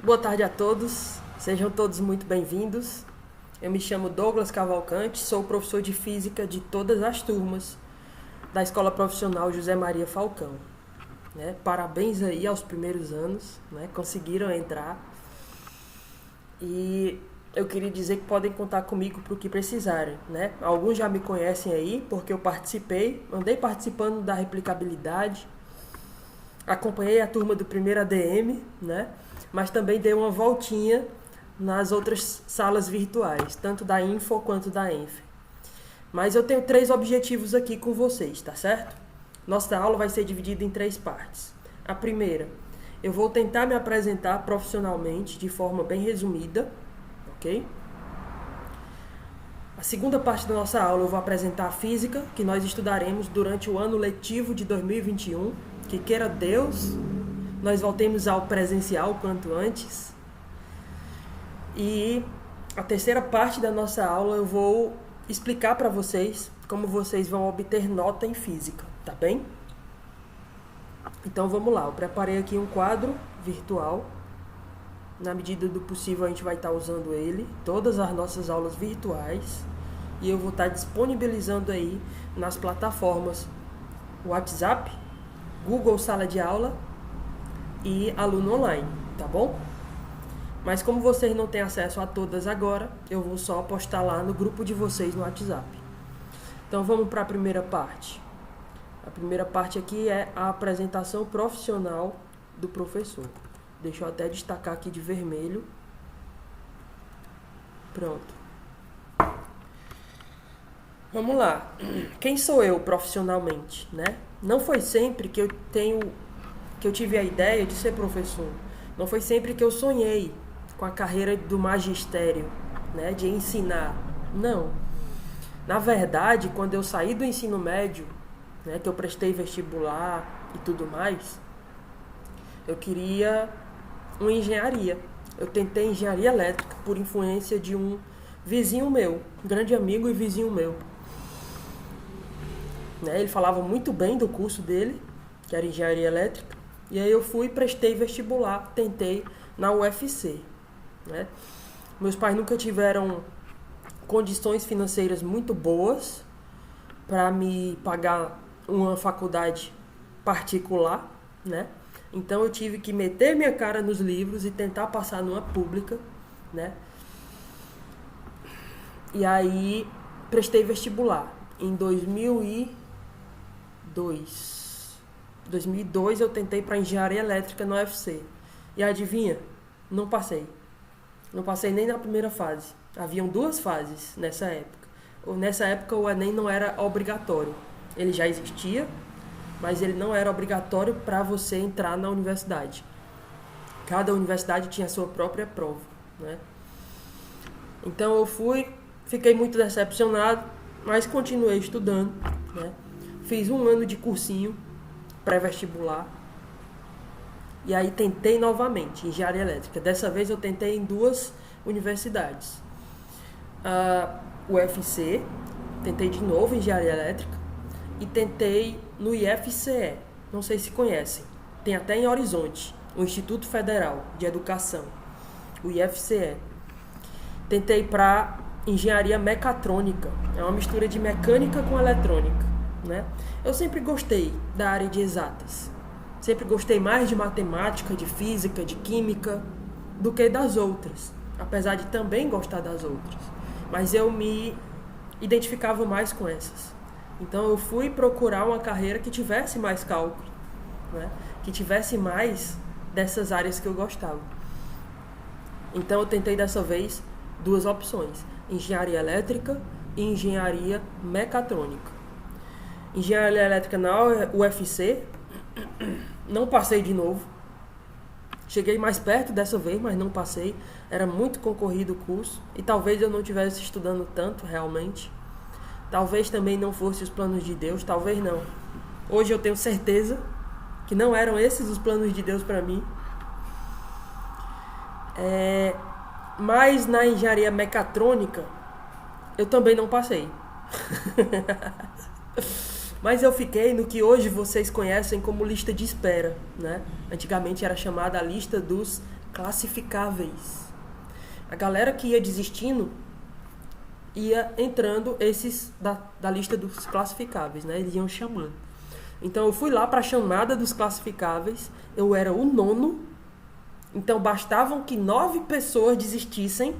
Boa tarde a todos, sejam todos muito bem-vindos. Eu me chamo Douglas Cavalcante, sou professor de Física de todas as turmas da Escola Profissional José Maria Falcão. Parabéns aí aos primeiros anos, conseguiram entrar. E eu queria dizer que podem contar comigo para o que precisarem. Alguns já me conhecem aí, porque eu andei participando da replicabilidade, acompanhei a turma do primeiro ADM, mas também dei uma voltinha nas outras salas virtuais, tanto da Info quanto da Enf. Mas eu tenho 3 objetivos aqui com vocês, tá certo? Nossa aula vai ser dividida em 3 partes. A primeira, eu vou tentar me apresentar profissionalmente de forma bem resumida, ok? A segunda parte da nossa aula eu vou apresentar a física, que nós estudaremos durante o ano letivo de 2021, que queira Deus, nós voltemos ao presencial quanto antes. E a terceira parte da nossa aula eu vou explicar para vocês como vocês vão obter nota em física, tá bem? Então vamos lá, eu preparei aqui um quadro virtual. Na medida do possível a gente vai estar usando ele, todas as nossas aulas virtuais. E eu vou estar disponibilizando aí nas plataformas WhatsApp, Google Sala de Aula e Aluno Online, tá bom? Mas como vocês não têm acesso a todas agora, eu vou só postar lá no grupo de vocês no WhatsApp. Então vamos para a primeira parte. A primeira parte aqui é a apresentação profissional do professor. Deixa eu até destacar aqui de vermelho. Pronto. Vamos lá. Quem sou eu profissionalmente, Não foi sempre que eu tive a ideia de ser professor. Não foi sempre que eu sonhei com a carreira do magistério, de ensinar. Não. Na verdade, quando eu saí do ensino médio, que eu prestei vestibular e tudo mais, eu queria uma engenharia. Eu tentei engenharia elétrica por influência de um vizinho meu, um grande amigo e vizinho meu. Ele falava muito bem do curso dele, que era engenharia elétrica, e aí eu fui e prestei vestibular, tentei na UFC. Meus pais nunca tiveram condições financeiras muito boas para me pagar uma faculdade particular, Então eu tive que meter minha cara nos livros e tentar passar numa pública, E aí prestei vestibular em 2002 eu tentei para engenharia elétrica no UFC. E adivinha? Não passei. Não passei nem na primeira fase. Haviam 2 fases nessa época. Nessa época o Enem não era obrigatório. Ele já existia, mas ele não era obrigatório para você entrar na universidade. Cada universidade tinha a sua própria prova, Então eu fiquei muito decepcionado, mas continuei estudando, Fiz 1 ano de cursinho pré-vestibular. E aí tentei novamente engenharia elétrica. Dessa vez eu tentei em 2 universidades. O UFC, tentei de novo engenharia elétrica e tentei no IFCE. Não sei se conhecem. Tem até em Horizonte, o Instituto Federal de Educação, o IFCE. Tentei para engenharia mecatrônica. É uma mistura de mecânica com eletrônica, Eu sempre gostei da área de exatas. Sempre gostei mais de matemática, de física, de química, do que das outras. Apesar de também gostar das outras. Mas eu me identificava mais com essas. Então eu fui procurar uma carreira que tivesse mais cálculo, Que tivesse mais dessas áreas que eu gostava. Então eu tentei dessa vez 2 opções: engenharia elétrica e engenharia mecatrônica. Engenharia elétrica na UFC, não passei de novo. Cheguei mais perto dessa vez, mas não passei. Era muito concorrido o curso e talvez eu não estivesse estudando tanto realmente. Talvez também não fosse os planos de Deus, talvez não. Hoje eu tenho certeza que não eram esses os planos de Deus para mim. Mas na engenharia mecatrônica eu também não passei. Mas eu fiquei no que hoje vocês conhecem como lista de espera, Antigamente era chamada a lista dos classificáveis. A galera que ia desistindo ia entrando esses da lista dos classificáveis, né? Eles iam chamando. Então eu fui lá para a chamada dos classificáveis, eu era o 9º, então bastavam que 9 pessoas desistissem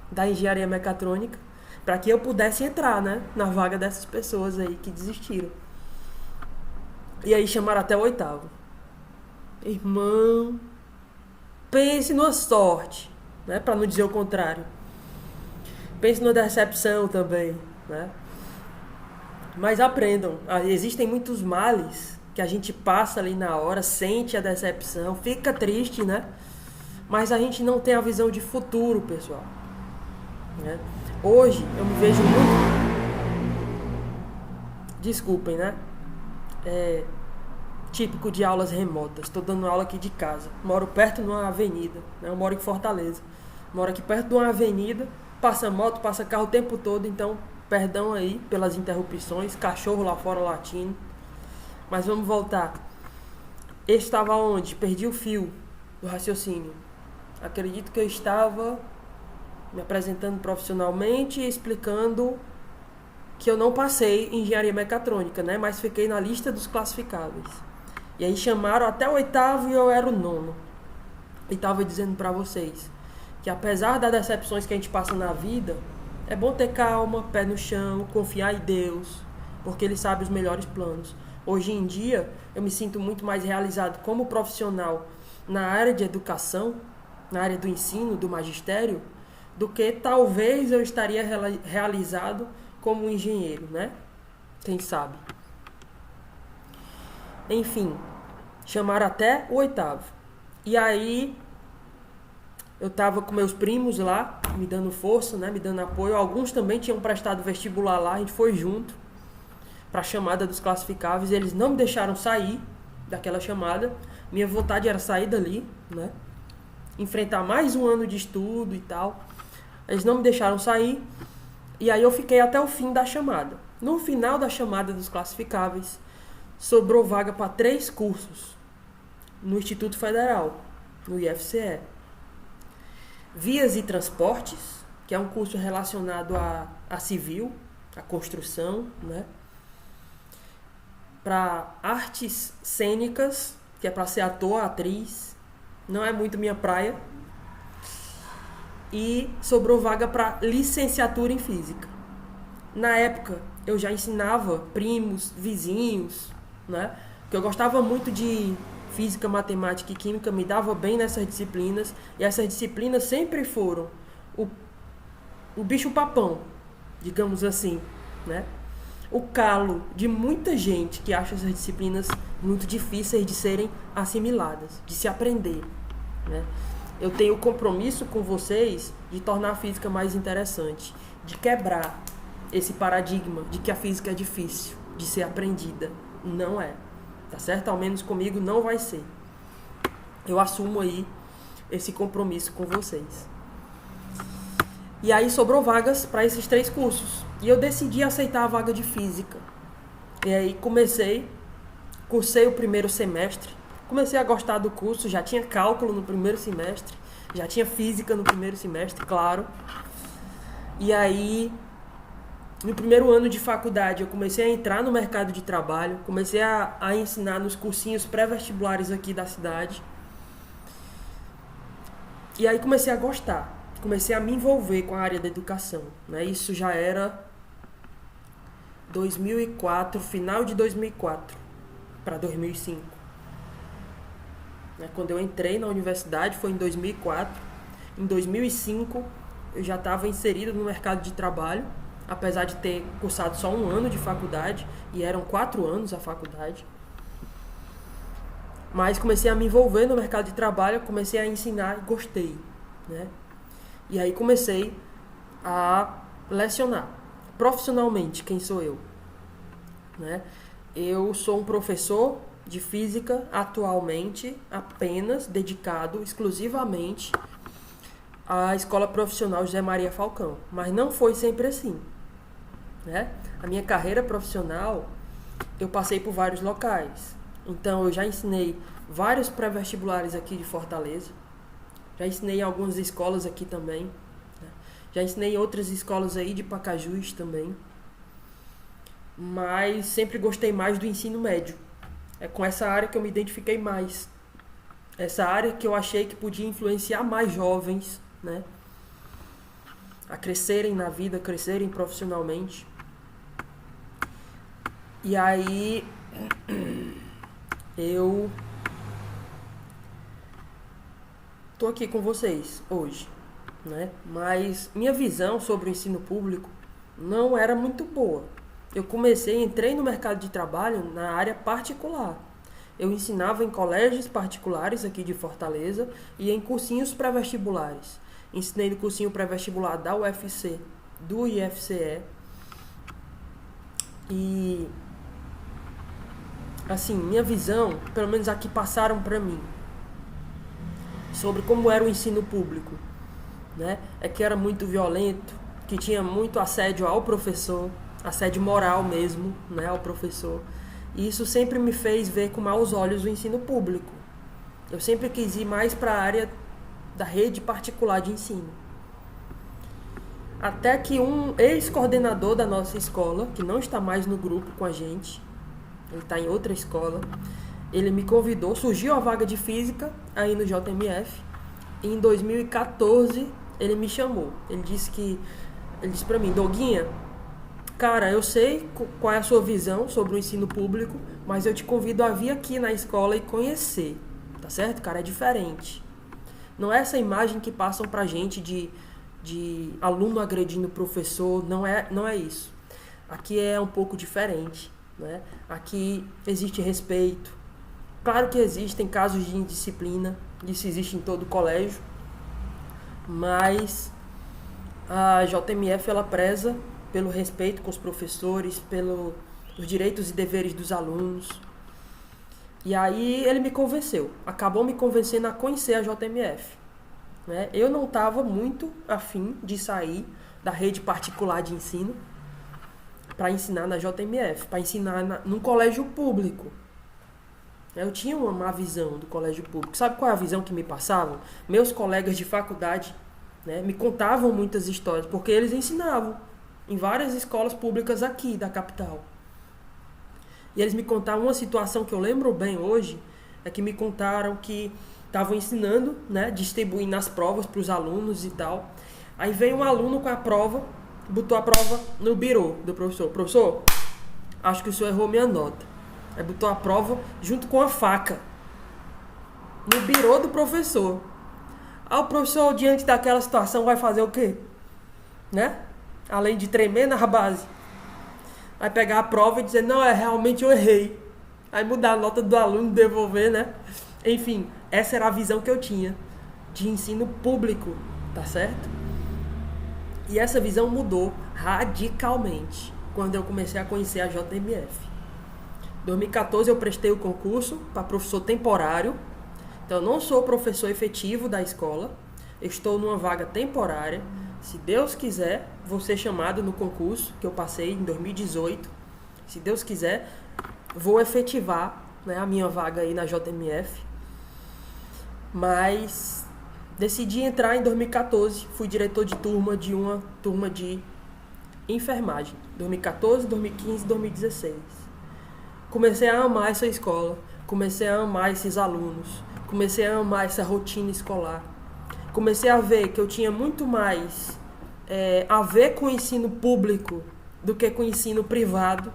da engenharia mecatrônica para que eu pudesse entrar, né, na vaga dessas pessoas aí que desistiram. E aí chamaram até o 8º. Irmão, pense numa sorte, né, para não dizer o contrário. Pense numa decepção também, né? Mas aprendam, existem muitos males que a gente passa ali na hora, sente a decepção, fica triste, né? Mas a gente não tem a visão de futuro, pessoal, né? Hoje eu me vejo muito... Desculpem, né? Típico de aulas remotas. Estou dando aula aqui de casa. Moro perto de uma avenida, né? Eu moro em Fortaleza. Moro aqui perto de uma avenida, passa moto, passa carro o tempo todo, então... Perdão aí pelas interrupções, cachorro lá fora latindo. Mas vamos voltar. Eu estava onde? Perdi o fio do raciocínio. Acredito que eu estava me apresentando profissionalmente e explicando que eu não passei em engenharia mecatrônica, né? Mas fiquei na lista dos classificáveis. E aí chamaram até o 8º e eu era o 9º. E estava dizendo para vocês que apesar das decepções que a gente passa na vida... É bom ter calma, pé no chão, confiar em Deus, porque Ele sabe os melhores planos. Hoje em dia, eu me sinto muito mais realizado como profissional na área de educação, na área do ensino, do magistério, do que talvez eu estaria realizado como engenheiro, né? Quem sabe? Enfim, chamaram até o 8º. E aí... Eu estava com meus primos lá, me dando força, né, me dando apoio. Alguns também tinham prestado vestibular lá, a gente foi junto para a chamada dos classificáveis. Eles não me deixaram sair daquela chamada. Minha vontade era sair dali, né, enfrentar mais um ano de estudo e tal. Eles não me deixaram sair. E aí eu fiquei até o fim da chamada. No final da chamada dos classificáveis, sobrou vaga para 3 cursos no Instituto Federal, no IFCE. Vias e Transportes, que é um curso relacionado a civil, a construção, né? Para artes cênicas, que é para ser ator, atriz, não é muito minha praia. E sobrou vaga para licenciatura em física. Na época, eu já ensinava primos, vizinhos, né? Porque eu gostava muito de física, matemática e química, me dava bem nessas disciplinas, e essas disciplinas sempre foram o bicho-papão, digamos assim, né? O calo de muita gente que acha essas disciplinas muito difíceis de serem assimiladas, de se aprender, né? Eu tenho compromisso com vocês de tornar a física mais interessante, de quebrar esse paradigma de que a física é difícil de ser aprendida. Não é. Tá certo? Ao menos comigo não vai ser. Eu assumo aí esse compromisso com vocês. E aí sobrou vagas para esses 3 cursos. E eu decidi aceitar a vaga de física. E aí cursei o primeiro semestre. Comecei a gostar do curso, já tinha cálculo no primeiro semestre. Já tinha física no primeiro semestre, claro. E aí... No primeiro ano de faculdade, eu comecei a entrar no mercado de trabalho, comecei a ensinar nos cursinhos pré-vestibulares aqui da cidade. E aí comecei a gostar, comecei a me envolver com a área da educação, né? Isso já era 2004, final de 2004 para 2005. Quando eu entrei na universidade foi em 2004. Em 2005, eu já estava inserido no mercado de trabalho. Apesar de ter cursado só 1 ano de faculdade, e eram 4 anos a faculdade. Mas comecei a me envolver no mercado de trabalho, comecei a ensinar e gostei, né? E aí comecei a lecionar. Profissionalmente, quem sou eu? Né? Eu sou um professor de física atualmente, apenas dedicado exclusivamente à Escola Profissional José Maria Falcão. Mas não foi sempre assim, né? A minha carreira profissional, eu passei por vários locais. Então, eu já ensinei vários pré-vestibulares aqui de Fortaleza. Já ensinei em algumas escolas aqui também, né? Já ensinei em outras escolas aí de Pacajus também. Mas sempre gostei mais do ensino médio. É com essa área que eu me identifiquei mais. Essa área que eu achei que podia influenciar mais jovens, né? A crescerem na vida, crescerem profissionalmente. E aí eu tô aqui com vocês hoje, né? Mas minha visão sobre o ensino público não era muito boa. Eu entrei no mercado de trabalho na área particular. Eu ensinava em colégios particulares aqui de Fortaleza e em cursinhos pré-vestibulares. Ensinei no cursinho pré-vestibular da UFC, do IFCE. E assim, minha visão, pelo menos aqui passaram para mim, sobre como era o ensino público, né? É que era muito violento, que tinha muito assédio ao professor, assédio moral mesmo, né, ao professor. E isso sempre me fez ver com maus olhos o ensino público. Eu sempre quis ir mais para a área da rede particular de ensino. Até que um ex-coordenador da nossa escola, que não está mais no grupo com a gente, ele está em outra escola, ele me convidou, surgiu a vaga de física aí no JMF, e em 2014 ele me chamou. Ele disse para mim, Doguinha, cara, eu sei qual é a sua visão sobre o ensino público, mas eu te convido a vir aqui na escola e conhecer, tá certo, cara? É diferente. Não é essa imagem que passam pra gente de aluno agredindo professor, não é isso. Aqui é um pouco diferente, né? Aqui existe respeito. Claro que existem casos de indisciplina, isso existe em todo colégio, mas a JMF ela preza pelo respeito com os professores, pelos direitos e deveres dos alunos. E aí ele me convenceu, acabou me convencendo a conhecer a JMF. Né? Eu não estava muito afim de sair da rede particular de ensino para ensinar na JMF, para ensinar num colégio público. Eu tinha uma má visão do colégio público. Sabe qual é a visão que me passavam? Meus colegas de faculdade, né, me contavam muitas histórias, porque eles ensinavam em várias escolas públicas aqui da capital. E eles me contaram uma situação que eu lembro bem hoje, é que me contaram que estavam ensinando, né, distribuindo as provas para os alunos e tal. Aí veio um aluno com a prova, botou a prova no birô do professor. Professor, acho que o senhor errou minha nota. Aí botou a prova junto com a faca no birô do professor. Aí o professor, diante daquela situação, vai fazer o quê? Né? Além de tremer na base, vai pegar a prova e dizer, não, realmente eu errei. Aí mudar a nota do aluno, devolver, né? Enfim, essa era a visão que eu tinha de ensino público, tá certo? E essa visão mudou radicalmente quando eu comecei a conhecer a JMF. Em 2014 eu prestei o concurso para professor temporário. Então eu não sou professor efetivo da escola, eu estou numa vaga temporária. Se Deus quiser, vou ser chamado no concurso que eu passei em 2018. Se Deus quiser, vou efetivar, né, a minha vaga aí na JMF. Mas decidi entrar em 2014, fui diretor de turma de uma turma de enfermagem. 2014, 2015, 2016. Comecei a amar essa escola, comecei a amar esses alunos, comecei a amar essa rotina escolar. Comecei a ver que eu tinha muito mais a ver com o ensino público do que com o ensino privado.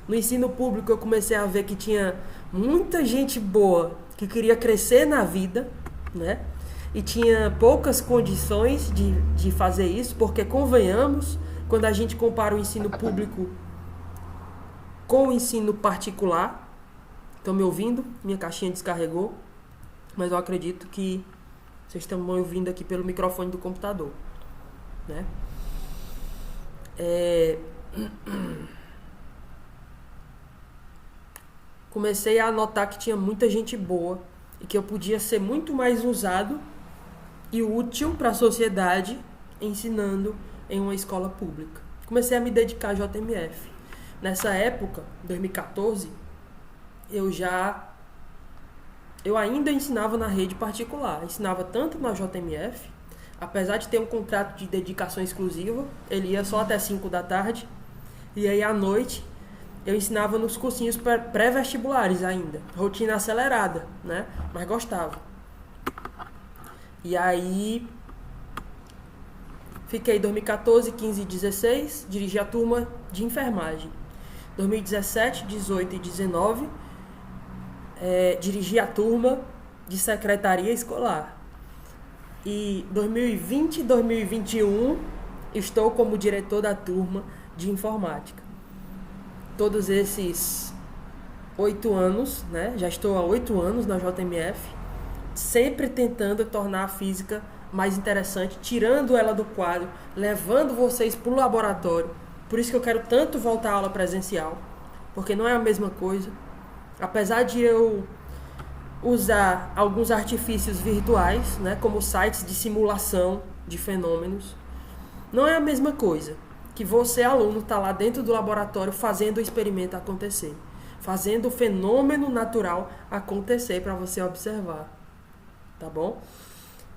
No ensino público eu comecei a ver que tinha muita gente boa que queria crescer na vida, né? E tinha poucas condições de fazer isso, porque convenhamos, quando a gente compara o ensino público com o ensino particular. Estão me ouvindo? Minha caixinha descarregou, mas eu acredito que vocês estão me ouvindo aqui pelo microfone do computador, né? Comecei a notar que tinha muita gente boa e que eu podia ser muito mais usado e útil para a sociedade ensinando em uma escola pública. Comecei a me dedicar à JMF. Nessa época, 2014, eu já eu ainda ensinava na rede particular. Ensinava tanto na JMF, apesar de ter um contrato de dedicação exclusiva, ele ia só até 5 da tarde. E aí, à noite, eu ensinava nos cursinhos pré-vestibulares ainda. Rotina acelerada, né? Mas gostava. E aí, fiquei 2014, 15 e 16, dirigi a turma de enfermagem. 2017, 18 e 19, dirigi a turma de secretaria escolar. E 2020 e 2021, estou como diretor da turma de informática. Todos esses 8 anos, né? Já estou há 8 anos na JMF, sempre tentando tornar a física mais interessante, tirando ela do quadro, levando vocês para o laboratório. Por isso que eu quero tanto voltar à aula presencial, porque não é a mesma coisa. Apesar de eu usar alguns artifícios virtuais, né, como sites de simulação de fenômenos, não é a mesma coisa que você, aluno, está lá dentro do laboratório fazendo o experimento acontecer, fazendo o fenômeno natural acontecer para você observar, tá bom?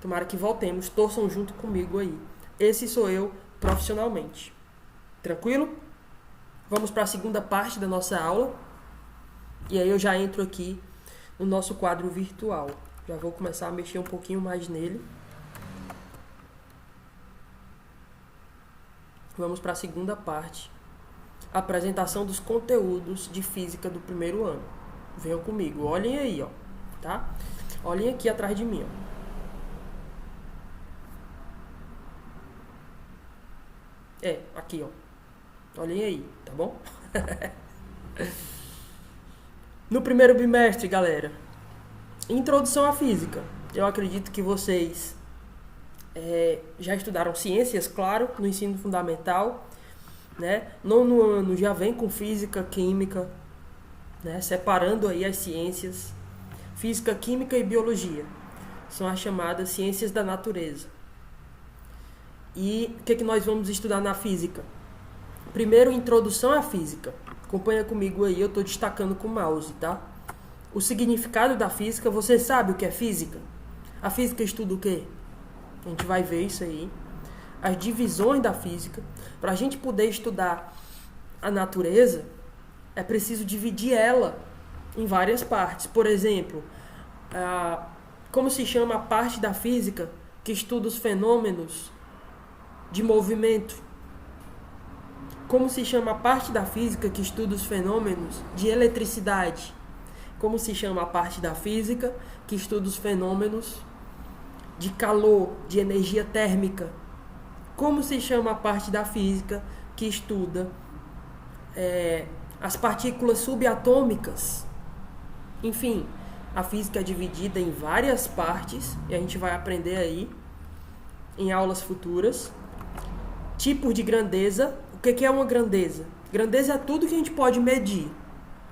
Tomara que voltemos, torçam junto comigo aí. Esse sou eu profissionalmente. Tranquilo? Vamos para a segunda parte da nossa aula. E aí eu já entro aqui no nosso quadro virtual. Já vou começar a mexer um pouquinho mais nele. Vamos para a segunda parte. Apresentação dos conteúdos de física do primeiro ano. Venham comigo, olhem aí, ó, tá? Olhem aqui atrás de mim, ó. Aqui, ó. Olhem aí, tá bom? No primeiro bimestre, galera, introdução à física. Eu acredito que vocês já estudaram ciências, claro, no ensino fundamental, né? Nono ano já vem com física, química, né? Separando aí as ciências. Física, química e biologia são as chamadas ciências da natureza. E o que nós vamos estudar na física? Primeiro, introdução à física. Acompanha comigo aí, eu estou destacando com o mouse, tá? O significado da física, você sabe o que é física? A física estuda o quê? A gente vai ver isso aí. As divisões da física. Para a gente poder estudar a natureza, é preciso dividir ela em várias partes. Por exemplo, como se chama a parte da física que estuda os fenômenos de movimento? Como se chama a parte da física que estuda os fenômenos de eletricidade? Como se chama a parte da física que estuda os fenômenos de calor, de energia térmica? Como se chama a parte da física que estuda as partículas subatômicas? Enfim, a física é dividida em várias partes e a gente vai aprender aí em aulas futuras. Tipos de grandeza. O que é uma grandeza? Grandeza é tudo que a gente pode medir.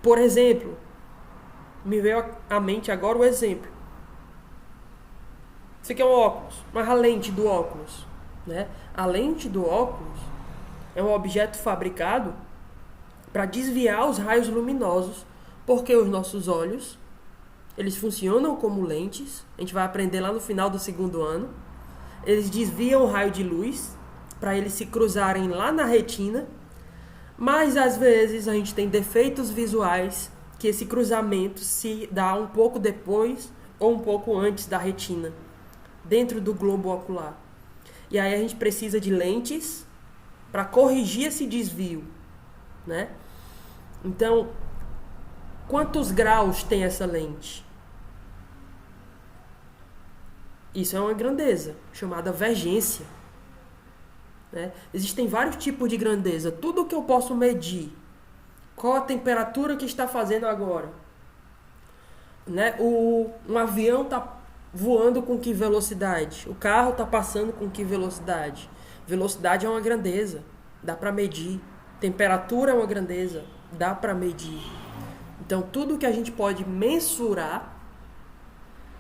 Por exemplo, me veio à mente agora o exemplo. Isso aqui é um óculos, mas a lente do óculos, né? A lente do óculos é um objeto fabricado para desviar os raios luminosos, porque os nossos olhos, eles funcionam como lentes. A gente vai aprender lá no final do segundo ano. Eles desviam o raio de luz para eles se cruzarem lá na retina, mas às vezes a gente tem defeitos visuais que esse cruzamento se dá um pouco depois ou um pouco antes da retina, dentro do globo ocular. E aí a gente precisa de lentes para corrigir esse desvio, né? Então, quantos graus tem essa lente? Isso é uma grandeza, chamada vergência. Né? Existem vários tipos de grandeza. Tudo que eu posso medir. Qual a temperatura que está fazendo agora? Né? Um avião está voando com que velocidade? O carro está passando com que velocidade? Velocidade é uma grandeza, dá para medir. Temperatura é uma grandeza, dá para medir. Então, tudo que a gente pode mensurar,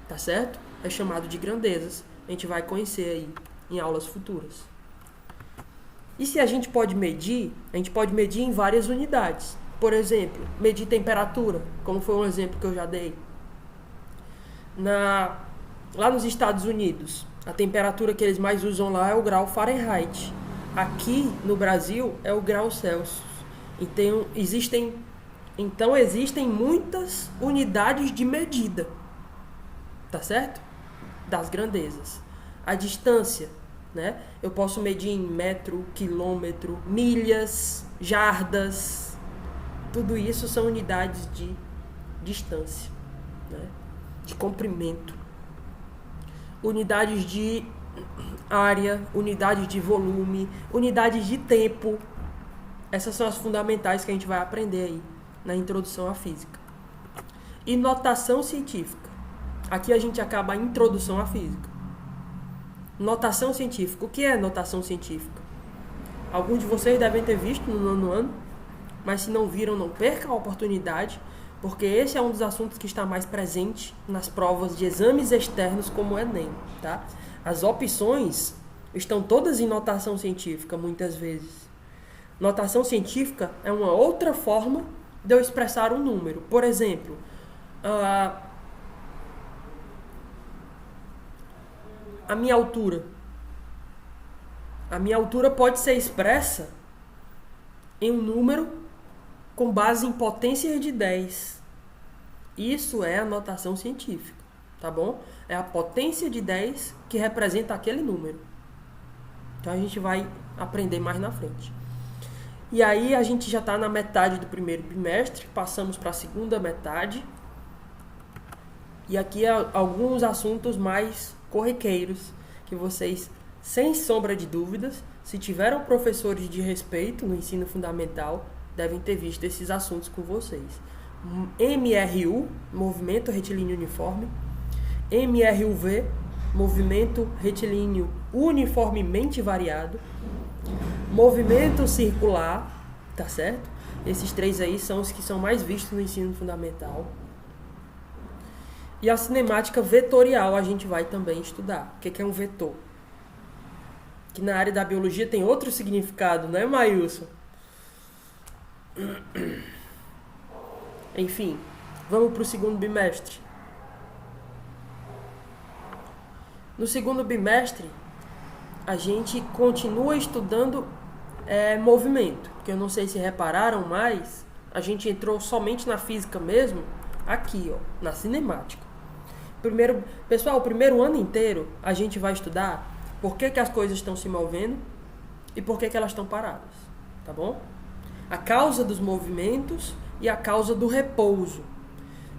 tá certo? É chamado de grandezas. A gente vai conhecer aí em aulas futuras. E se a gente pode medir em várias unidades. Por exemplo, medir temperatura, como foi um exemplo que eu já dei. Lá nos Estados Unidos, a temperatura que eles mais usam lá é o grau Fahrenheit. Aqui no Brasil é o grau Celsius. Então existem muitas unidades de medida, tá certo? Das grandezas. A distância, né? Eu posso medir em metro, quilômetro, milhas, jardas. Tudo isso são unidades de distância, né? De comprimento. Unidades de área, unidades de volume, unidades de tempo. Essas são as fundamentais que a gente vai aprender aí na introdução à física. E notação científica. Aqui a gente acaba a introdução à física. Notação científica. O que é notação científica? Alguns de vocês devem ter visto no nono ano, mas se não viram, não percam a oportunidade, porque esse é um dos assuntos que está mais presente nas provas de exames externos, como o Enem, tá? As opções estão todas em notação científica, muitas vezes. Notação científica é uma outra forma de eu expressar um número. Por exemplo, a minha altura. A minha altura pode ser expressa em um número com base em potências de 10. Isso é a notação científica, tá bom? É a potência de 10 que representa aquele número. Então a gente vai aprender mais na frente. E aí a gente já está na metade do primeiro bimestre, passamos para a segunda metade. E aqui alguns assuntos mais corriqueiros que vocês, sem sombra de dúvidas, se tiveram professores de respeito no ensino fundamental, devem ter visto esses assuntos com vocês. MRU, movimento retilíneo uniforme. MRUV, movimento retilíneo uniformemente variado. Movimento circular, tá certo? Esses três aí são os que são mais vistos no ensino fundamental. E a cinemática vetorial a gente vai também estudar. O que é um vetor? Que na área da biologia tem outro significado, né, Maílson? Enfim, vamos para o segundo bimestre. No segundo bimestre, a gente continua estudando movimento. Porque eu não sei se repararam, mas a gente entrou somente na física mesmo, aqui, ó, na cinemática. Pessoal, o primeiro ano inteiro a gente vai estudar por que as coisas estão se movendo e por que elas estão paradas, tá bom? A causa dos movimentos e a causa do repouso.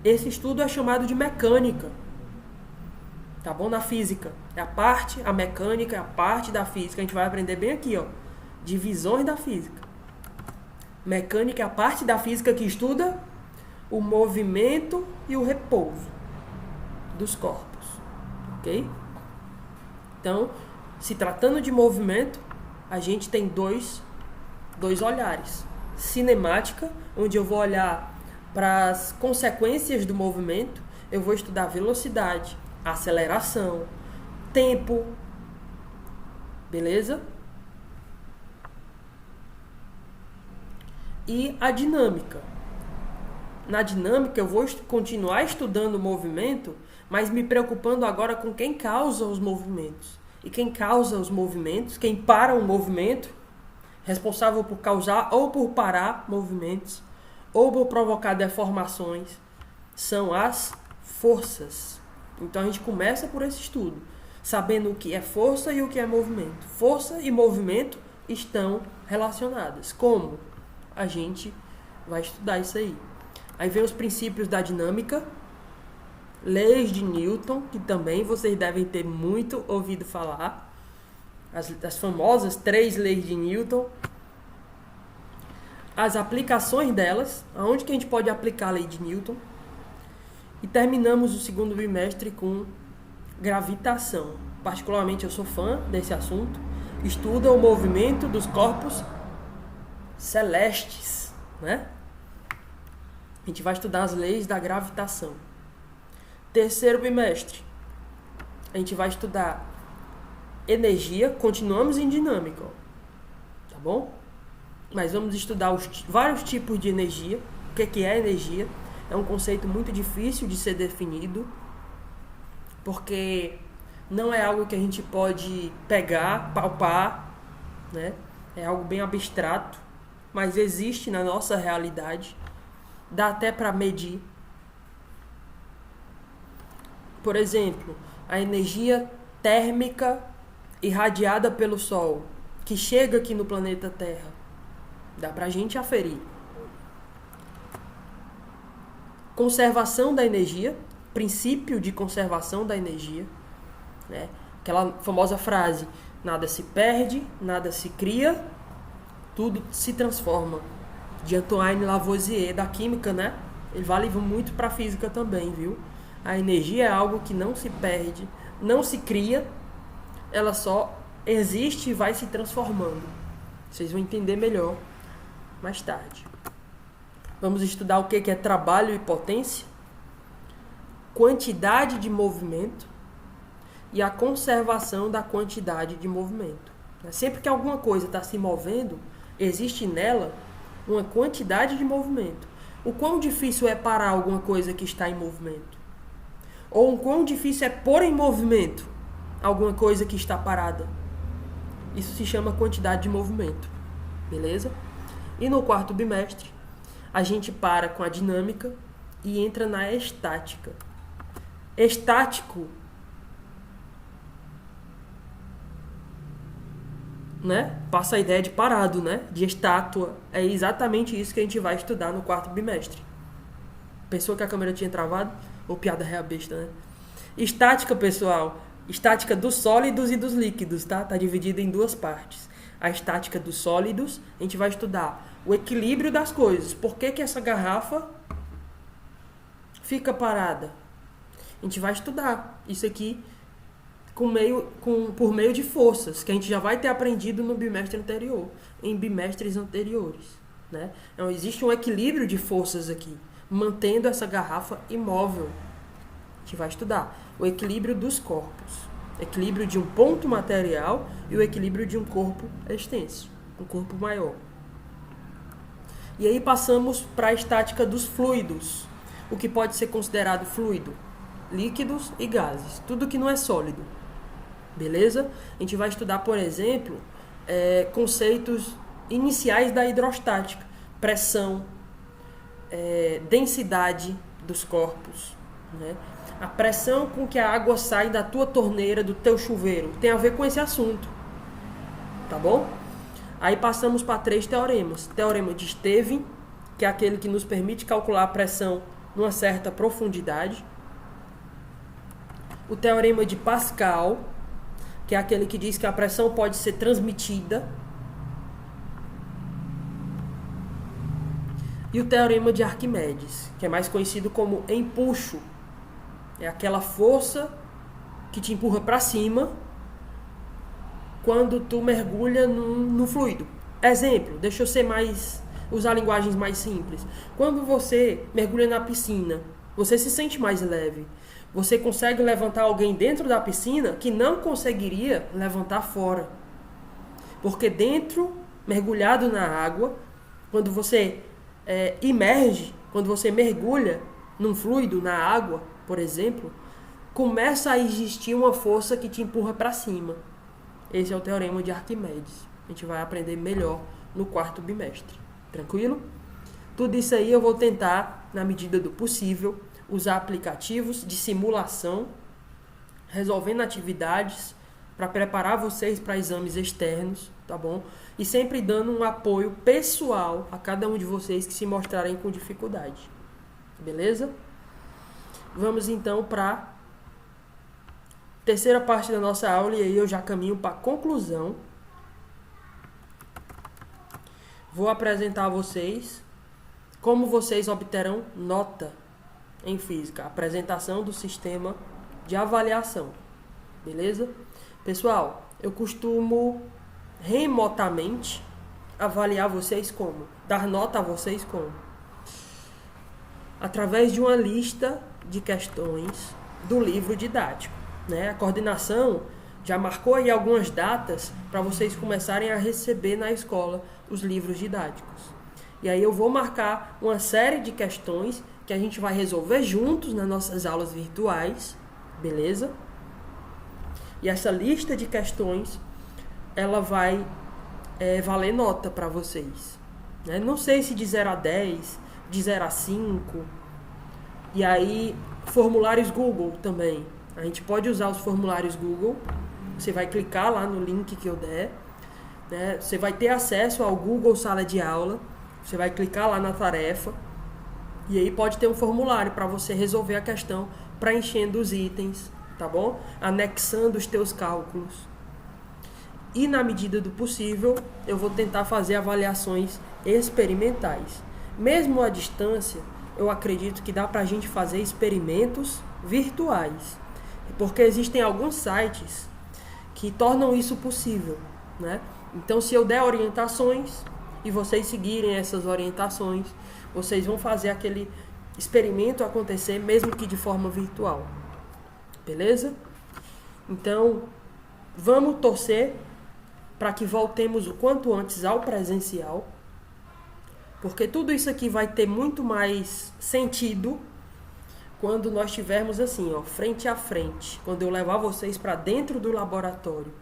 Esse estudo é chamado de mecânica, tá bom? Na física. A mecânica é a parte da física. A gente vai aprender bem aqui, ó. Divisões da física. Mecânica é a parte da física que estuda o movimento e o repouso dos corpos, ok? Então, se tratando de movimento, a gente tem dois olhares. Cinemática, onde eu vou olhar para as consequências do movimento, eu vou estudar velocidade, aceleração, tempo, beleza? E a dinâmica. Na dinâmica eu vou continuar estudando o movimento, mas me preocupando agora com quem causa os movimentos. E quem causa os movimentos, quem para o movimento, responsável por causar ou por parar movimentos, ou por provocar deformações, são as forças. Então a gente começa por esse estudo, sabendo o que é força e o que é movimento. Força e movimento estão relacionadas. Como? A gente vai estudar isso aí. Aí vem os princípios da dinâmica, leis de Newton, que também vocês devem ter muito ouvido falar. As famosas 3 leis de Newton. As aplicações delas, aonde que a gente pode aplicar a lei de Newton. E terminamos o segundo bimestre com gravitação. Particularmente eu sou fã desse assunto. Estuda o movimento dos corpos celestes, né? A gente vai estudar as leis da gravitação. Terceiro bimestre, a gente vai estudar energia. Continuamos em dinâmica, ó, tá bom? Mas vamos estudar vários tipos de energia. O que é energia? É um conceito muito difícil de ser definido. porque não é algo que a gente pode pegar, palpar, né? É algo bem abstrato, mas existe na nossa realidade, dá até para medir. Por exemplo, a energia térmica irradiada pelo Sol, que chega aqui no planeta Terra, dá pra gente aferir. Conservação da energia, princípio de conservação da energia, né? Aquela famosa frase, nada se perde, nada se cria, tudo se transforma. De Antoine Lavoisier, da química, né? Ele vale muito para a física também, viu? A energia é algo que não se perde, não se cria, ela só existe e vai se transformando. Vocês vão entender melhor mais tarde. Vamos estudar o que é trabalho e potência, quantidade de movimento e a conservação da quantidade de movimento. Sempre que alguma coisa está se movendo, existe nela uma quantidade de movimento. O quão difícil é parar alguma coisa que está em movimento? Ou o quão difícil é pôr em movimento alguma coisa que está parada? Isso se chama quantidade de movimento. Beleza? E no quarto bimestre, a gente para com a dinâmica e entra na estática. Estático, né? Passa a ideia de parado, né? De estátua. É exatamente isso que a gente vai estudar no quarto bimestre. Pensou que a câmera tinha travado? Ou piada real besta, né? Estática, pessoal. Estática dos sólidos e dos líquidos, tá? Tá dividida em duas partes. A estática dos sólidos, a gente vai estudar o equilíbrio das coisas. Por que essa garrafa fica parada? A gente vai estudar isso aqui por meio de forças, que a gente já vai ter aprendido no bimestre anterior, em bimestres anteriores, né? Então, existe um equilíbrio de forças aqui, mantendo essa garrafa imóvel. A gente vai estudar o equilíbrio dos corpos, equilíbrio de um ponto material e o equilíbrio de um corpo extenso, um corpo maior. E aí passamos para a estática dos fluidos, o que pode ser considerado fluido, líquidos e gases, tudo que não é sólido. Beleza? A gente vai estudar, por exemplo, conceitos iniciais da hidrostática, pressão, densidade dos corpos, né? A pressão com que a água sai da tua torneira, do teu chuveiro, tem a ver com esse assunto, tá bom? Aí passamos para 3 teoremas. Teorema de Stevin, que é aquele que nos permite calcular a pressão numa certa profundidade. O teorema de Pascal, que é aquele que diz que a pressão pode ser transmitida. E o teorema de Arquimedes, que é mais conhecido como empuxo. É aquela força que te empurra para cima quando tu mergulha no fluido. Exemplo, deixa eu usar linguagens mais simples. Quando você mergulha na piscina, você se sente mais leve. Você consegue levantar alguém dentro da piscina que não conseguiria levantar fora. Porque dentro, mergulhado na água, quando você imerge, quando você mergulha num fluido, na água, por exemplo, começa a existir uma força que te empurra para cima. Esse é o teorema de Arquimedes. A gente vai aprender melhor no quarto bimestre. Tranquilo? Tudo isso aí eu vou tentar, na medida do possível, usar aplicativos de simulação, resolvendo atividades para preparar vocês para exames externos, tá bom? E sempre dando um apoio pessoal a cada um de vocês que se mostrarem com dificuldade. Beleza? Vamos então para a terceira parte da nossa aula e aí eu já caminho para a conclusão. Vou apresentar a vocês como vocês obterão nota em física, apresentação do sistema de avaliação, beleza? Pessoal, eu costumo remotamente avaliar vocês como? Dar nota a vocês como? Através de uma lista de questões do livro didático, né? A coordenação já marcou aí algumas datas para vocês começarem a receber na escola os livros didáticos. E aí eu vou marcar uma série de questões que a gente vai resolver juntos nas nossas aulas virtuais, beleza? E essa lista de questões, ela vai valer nota para vocês. Né? Não sei se de 0 a 10, de 0 a 5. E aí, formulários Google também. A gente pode usar os formulários Google. Você vai clicar lá no link que eu der. Né? Você vai ter acesso ao Google Sala de Aula. Você vai clicar lá na tarefa. E aí pode ter um formulário para você resolver a questão, preenchendo os itens, tá bom? Anexando os teus cálculos. E na medida do possível, eu vou tentar fazer avaliações experimentais. Mesmo à distância, eu acredito que dá para a gente fazer experimentos virtuais. Porque existem alguns sites que tornam isso possível, né? Então, se eu der orientações e vocês seguirem essas orientações, vocês vão fazer aquele experimento acontecer, mesmo que de forma virtual. Beleza? Então, vamos torcer para que voltemos o quanto antes ao presencial, porque tudo isso aqui vai ter muito mais sentido quando nós estivermos assim, ó, frente a frente. Quando eu levar vocês para dentro do laboratório,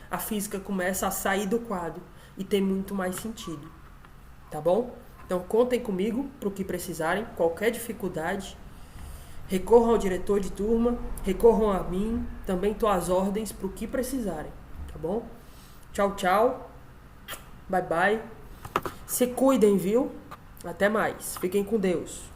a física começa a sair do quadro e ter muito mais sentido. Tá bom? Então, contem comigo para o que precisarem, qualquer dificuldade. Recorram ao diretor de turma, recorram a mim, também estou às ordens para o que precisarem, tá bom? Tchau, tchau. Bye, bye. Se cuidem, viu? Até mais. Fiquem com Deus.